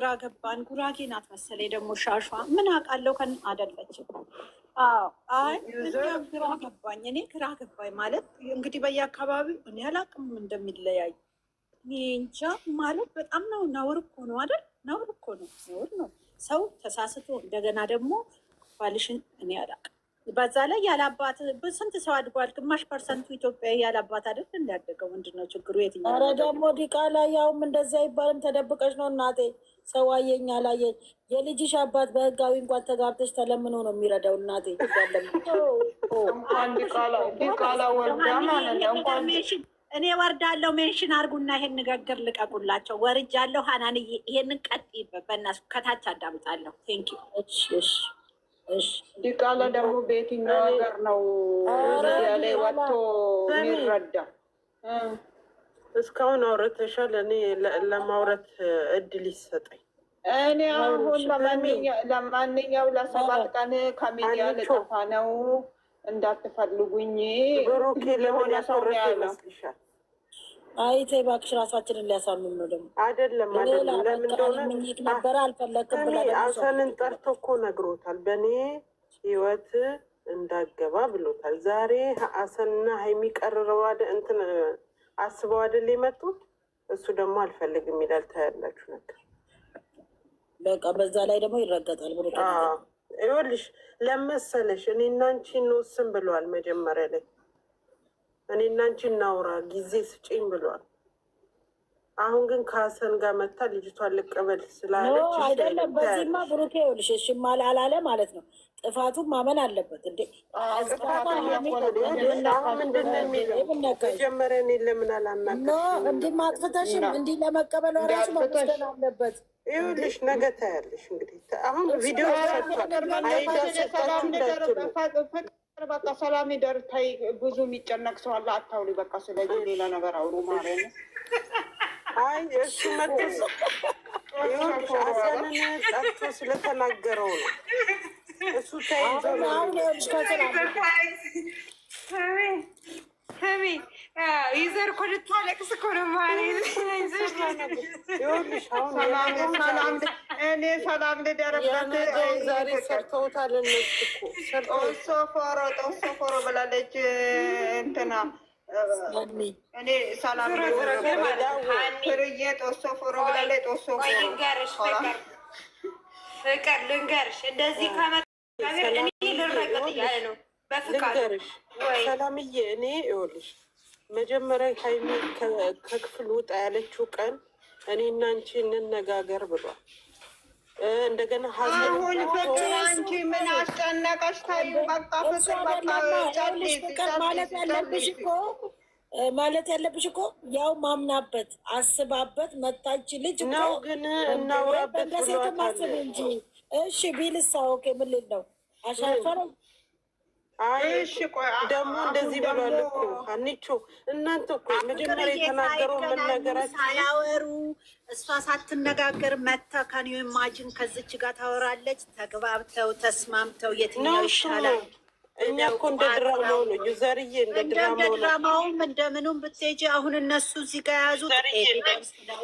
ግራ ገባን። ጉራጌ ናት መሰለኝ ደግሞ ሻሿ ምን አውቃለሁ ከን አይደለችም። አይ ግራ ገባኝ። እኔ ግራ ገባኝ ማለት እንግዲህ በየአካባቢው እኔ አላውቅም እንደሚለያይ እኔ እንጃ ማለት በጣም ነው ነውር እኮ ነው አይደል? ነውር እኮ ነው፣ ነውር ነው። ሰው ተሳስቶ እንደገና ደግሞ ባልሽን እኔ አላውቅም። በዛ ላይ ያላባት ስንት ሰው አድጓል። ግማሽ ፐርሰንቱ ኢትዮጵያዊ ያላባት አይደል እንዳያደገው። ምንድን ነው ችግሩ? የትኛው? ኧረ ደግሞ ዲቃላ ያውም እንደዛ አይባልም። ተደብቀሽ ነው እናቴ። ሰው አየኝ አላየኝ። የልጅሽ አባት በህጋዊ እንኳን ተጋብተሽ ተለምኖ ነው የሚረዳው እናቴ። ዲቃላ ወርዳ ማለት ነው። እኔ ወርዳለሁ። ሜንሽን አርጉና ይሄን ንግግር ልቀቁላቸው። ወርጃለሁ። ሀናንዬ ይሄንን ቀጥይበት በእናትሽ። ከታች አዳምጣለሁ። ቴንኪ። ዲቃላ ደግሞ በየትኛው ሀገር ነው ሚዲያ ላይ ወጥቶ የሚረዳ? እስካሁን አውረተሻል። እኔ ለማውረት እድል ይሰጠኝ። እኔ አሁን ለማንኛው ለ7 ቀን ከሚዲያ ልጠፋ ነው። እንዳትፈልጉኝ። ብሩኬ ለሆነ ሰው ይመስልሻል? አይቴ እባክሽ ራሳችንን ሊያሳምም ነው ደግሞ አይደለም። ለምን እንደሆነ ነበረ አልፈለግም ብላ አሰንን ጠርቶ እኮ ነግሮታል። በእኔ ህይወት እንዳገባ ብሎታል። ዛሬ አሰንና ሀይሚ ቀርረው እንትን አስበው አይደል የመጡት። እሱ ደግሞ አልፈልግም ይላል። ታያላችሁ ነገር በቃ በዛ ላይ ደግሞ ይረገጣል ብሎ ይኸውልሽ ለመሰለሽ እኔና አንቺ እንወስን ብለዋል መጀመሪያ ላይ። እኔና አንቺ እናውራ ጊዜ ስጪኝ ብለዋል። አሁን ግን ከሀሰን ጋር መታ ልጅቷን ልቀበል ስላለች አይደለም። በዚህማ ብሩኬ ይኸውልሽ እሺ አላለ ማለት ነው። ጥፋቱን ማመን አለበት እንዴ። ምንድን ነው የሚለው? መጀመሪያ እኔ ለምን አላናገርሽም? እንዲህ ማጥፍተሽም እንዲህ ለመቀበል ራሱ መወሰን አለበት። ይኸውልሽ ነገ ታያለሽ። እንግዲህ አሁን ቪዲዮ ሰጥቷል። አይዳ ሰጣችሁ እንዳትሉ በቃ ሰላም ይደር። ታይ ብዙ የሚጨነቅ ሰው አለ። አታውሪ በቃ። ስለዚህ ሌላ ነገር አውሩ ማለት ነው። አይ እሱ መጥቶ ይኸውልሽ ሀሰንን ጠርቶ ስለተናገረው ነው። እሱ ተይዞ ይዘር እኮ ልታለቅስ እኮ ነው ማለት ይኸውልሽ አሁን እኔ ሰላም ልደረበት ዛሬ ሰርተውታል። እነሱ እኮ ጦሶፎሮ ብላለች እንትና እኔ ሰላም ፍርዬ ጦሶፎሮ ብላለች። ጦሶፎሮ ፍቅር ልንገርሽ እንደዚህ ከመጣ እኔ ልረገጥ እያለ ነው በፍቃድ ሰላምዬ። እኔ ይኸውልሽ መጀመሪያ ሀይሚ ከክፍል ውጣ ያለችው ቀን እኔና አንቺ እንነጋገር ብሏል። እንደገና አሁን ፍቅር አንቺ ምን አስጨነቀሽ? ታይ በቃ ፍቅር ማለት ያለብሽ እኮ ያው ማምናበት አስባበት መታች ልጅ ነው። ግን እናውራበት ብሏታል ማስብ እንጂ እሺ ቢልሳ ኦኬ ምን ልል ነው አሻፈረው ደግሞ እንደዚህ ብሏል እኮ ሀኒቾ። እናንተ እኮ መጀመሪያ የተናገረው መናገራችሁ ሳያወሩ እሷ ሳትነጋገር መታ ከኒው ማጅን ከዚች ጋር ታወራለች። ተግባብተው ተስማምተው የትኛው ይሻላል? እኛ እኮ እንደ ድራማው ነው ዩዘርዬ፣ እንደ ድራማውም እንደምኑም ብትሄጂ አሁን እነሱ እዚህ ጋር የያዙት ኤቪደንስ ነው።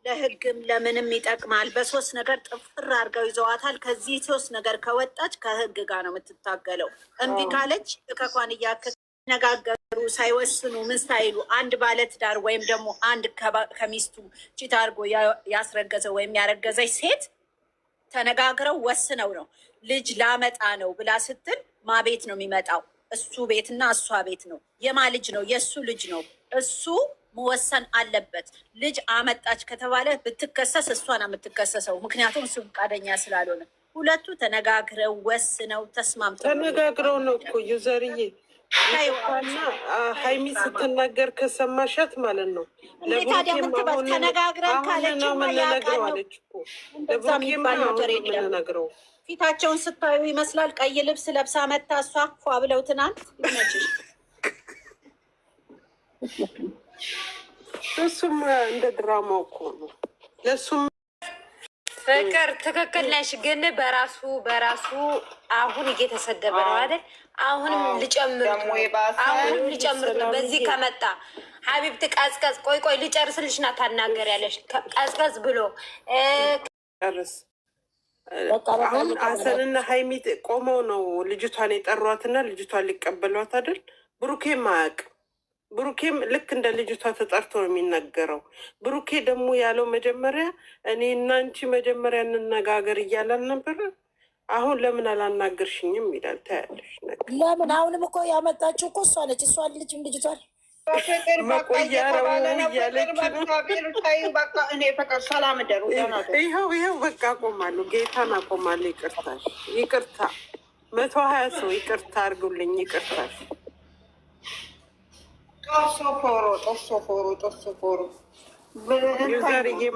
ለህግም ለምንም ይጠቅማል። በሶስት ነገር ጥፍር አድርገው ይዘዋታል። ከዚህ 3 ነገር ከወጣች ከህግ ጋር ነው የምትታገለው። እምቢ ካለች እከኳን እያነጋገሩ ሳይወስኑ ምን ሳይሉ አንድ ባለትዳር ወይም ደግሞ አንድ ከሚስቱ ቺት አድርጎ ያስረገዘ ወይም ያረገዘች ሴት ተነጋግረው ወስነው ነው ልጅ ላመጣ ነው ብላ ስትል ማ ቤት ነው የሚመጣው? እሱ ቤትና እሷ ቤት ነው። የማ ልጅ ነው? የእሱ ልጅ ነው። እሱ መወሰን አለበት። ልጅ አመጣች ከተባለ ብትከሰስ እሷ ነው የምትከሰሰው። ምክንያቱም እሱ ፈቃደኛ ስላልሆነ። ሁለቱ ተነጋግረው ወስነው ተስማምተው ተነጋግረው ነው እኮ ዩዘርዬ። እና ሀይሚ ስትናገር ከሰማሻት ማለት ነው ተነጋግረን ካለች ምንነግረው አለች እኮ ምንነግረው። ፊታቸውን ስታዩ ይመስላል ቀይ ልብስ ለብሳ መታ እሷ ፏ ብለው ትናንት ይመችሽ። እሱም እንደ ድራማው እኮ ነው። ለሱም ፍቅር ትክክል ነሽ፣ ግን በራሱ አሁን እየተሰደበ ነው አይደል? አሁንም ልጨምር ነው። በዚህ ከመጣ ሀቢብት ቀዝቀዝ ቆይ ልጨርስልሽ ና ታናገር ያለሽ ቀዝቀዝ ብሎ ጨርስ። አሁን ሀሰንና ሀይሚ ቆመው ነው ልጅቷን የጠሯትና ልጅቷን ሊቀበሏት አይደል? ብሩኬም አያውቅም። ብሩኬም ልክ እንደ ልጅቷ ተጠርቶ ነው የሚነገረው። ብሩኬ ደግሞ ያለው መጀመሪያ እኔ እና አንቺ መጀመሪያ እንነጋገር እያላል ነበረ። አሁን ለምን አላናገርሽኝም ይላል። ታያለሽ ለምን አሁንም እኮ ያመጣችው እኮ እሷ ነች። እሷ ልጅም ልጅቷን ይኸው በቃ አቆማለሁ። ጌታን አቆማለሁ። ይቅርታሽ፣ ይቅርታ 120 ሰው ይቅርታ አድርጉልኝ። ይቅርታሽ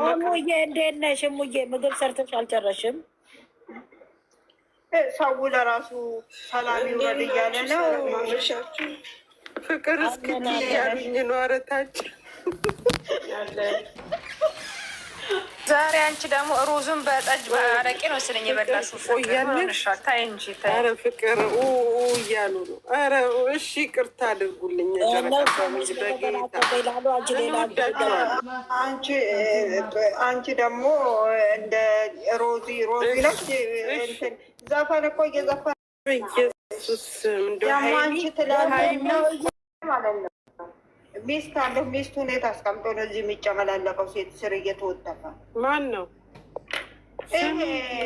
እሙዬ እንዴት ነሽ? እሙዬ ምግብ ሰርተሽ አልጨረሽም? ሰው ለራሱ ሰላም ይውረድ እያለ ነው። ፍቅር እስክት እያሉኝ ነው። ኧረ ታች ዛሬ አንቺ ደግሞ ሩዙን በጠጅ በአረቄ ነው ስለኝ የበላሽው። ታይ እንጂ ኧረ ፍቅር እያሉ ነው። ኧረ እሺ ይቅርታ አድርጉልኝ። አንቺ ደግሞ እንደ ሮዚ ነች። ዘፈን እኮ እየዘፈን ኢየሱስ ደግሞ አንቺ ትላለች ማለት ነው። ሚስት አለ። ሚስቱን የት አስቀምጦ ነው እዚህ የሚጨመላለቀው? ሴት ስር እየተወጠፈ ማን ነው? ይሄ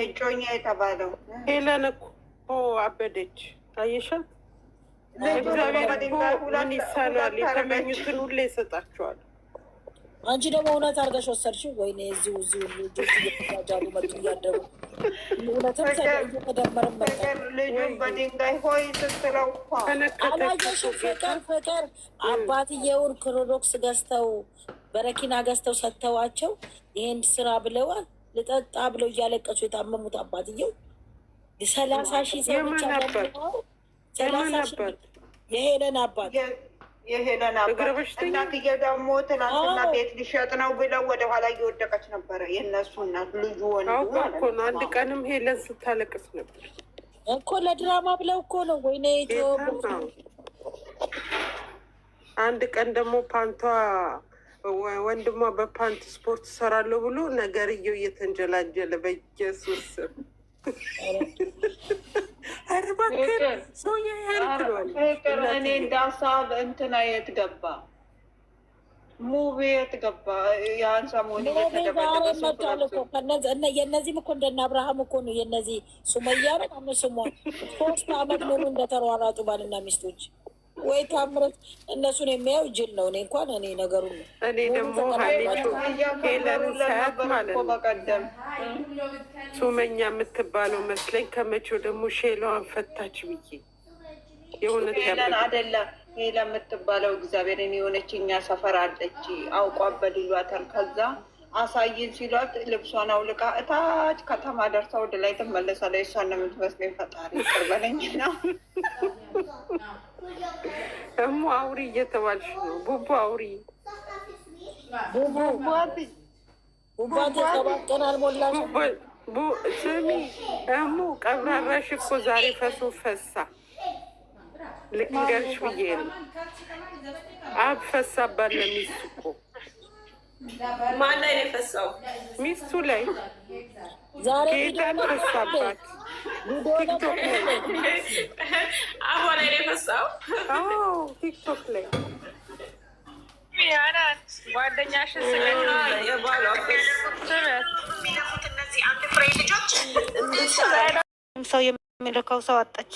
እጮኛ የተባለው ሄለን እኮ አበደች። አየሻት? እግዚአብሔር ምን ይሳናል? የተመኙትን ሁሌ ይሰጣቸዋል። አንቺ ደግሞ እውነት አድርገሽ ወሰድሽው። ወይኔ እዚሁ ልጆች እየተጃጃሉ መጡ እያደሩ እውነትም እየተደመረ ልጁን በድንጋይ ሆይ ስትለው አላየሽም? ፍቅር አባትየውን ክሮዶክስ ገዝተው በረኪና ገዝተው ሰጥተዋቸው ይሄን ስራ ብለዋል ልጠጣ ብለው እያለቀሱ የታመሙት አባትየው 30,000 ሰዎች የሄለን አባት የሄለን አባት እናትዬ ደግሞ ትናንትና ቤት ሊሸጥ ነው ብለው ወደኋላ እየወደቀች ነበረ። የእነሱ እናት ልጁ ወንዱ ማለት ነው። አንድ ቀንም ሄለን ስታለቅስ ነበር እኮ ለድራማ ብለው እኮ ነው። ወይኔ አንድ ቀን ደግሞ ፓንቷ ወንድሟ በፓንት ስፖርት ሰራለሁ ብሎ ነገርየው እየተንጀላጀለ በኢየሱስ እኔ እንዳሳብ እንትና የት ገባ ሙቪ የት ገባ? ያን ሰሞኑን የእነዚህም እኮ እንደነ አብርሃም እኮ ነው። የእነዚህ ሱመያ ነው ስሟ 3 ዓመት ሙሉ እንደተሯሯጡ ባልና ሚስቶች። ወይ ታምረት እነሱን የሚያው ጅል ነው። እኔ እንኳን እኔ ነገሩ ነው። እኔ ደግሞ ሄለን ሳያት ማለት ነው በቀደም ሱመኛ የምትባለው መስለኝ። ከመቼው ደግሞ ሼላዋን ፈታች ብዬ የእውነት ሄለን አይደለም ሄለን የምትባለው እግዚአብሔርን የሆነች እኛ ሰፈር አለች። አውቋበል ይሏታል። ከዛ አሳይን ሲሏት ልብሷን አውልቃ እታች ከተማ ደርሳ ወደ ላይ ትመለሳለች። እሷን ነው የምትመስለኝ። ፈጣሪ ይቅር በለኝ ነው። እሙ አውሪ እየተባልሽ ነው። ቡቡ አውሪ ቡባቴ 7 ቀን አልሞላሽም። ስሚ እሙ ቀብራራሽ እኮ ዛሬ ፈሶ ፈሳ ልንገርሽ ብዬ ነው። አብ ፈሳባት ለሚስቱ እኮ ማን ላይ ነው የፈሳው? ሚስቱ ላይ ዛሬ ጌታን ፈሳባት። ቲክቶክ ላይ አቦ ላይ ነው የፈሳው። ቲክቶክ ላይ ጓደኛሽን ስለና የባሏ እነዚህ አንድ ፍሬ ልጆች ሰው የሚልከው ሰው አጣች።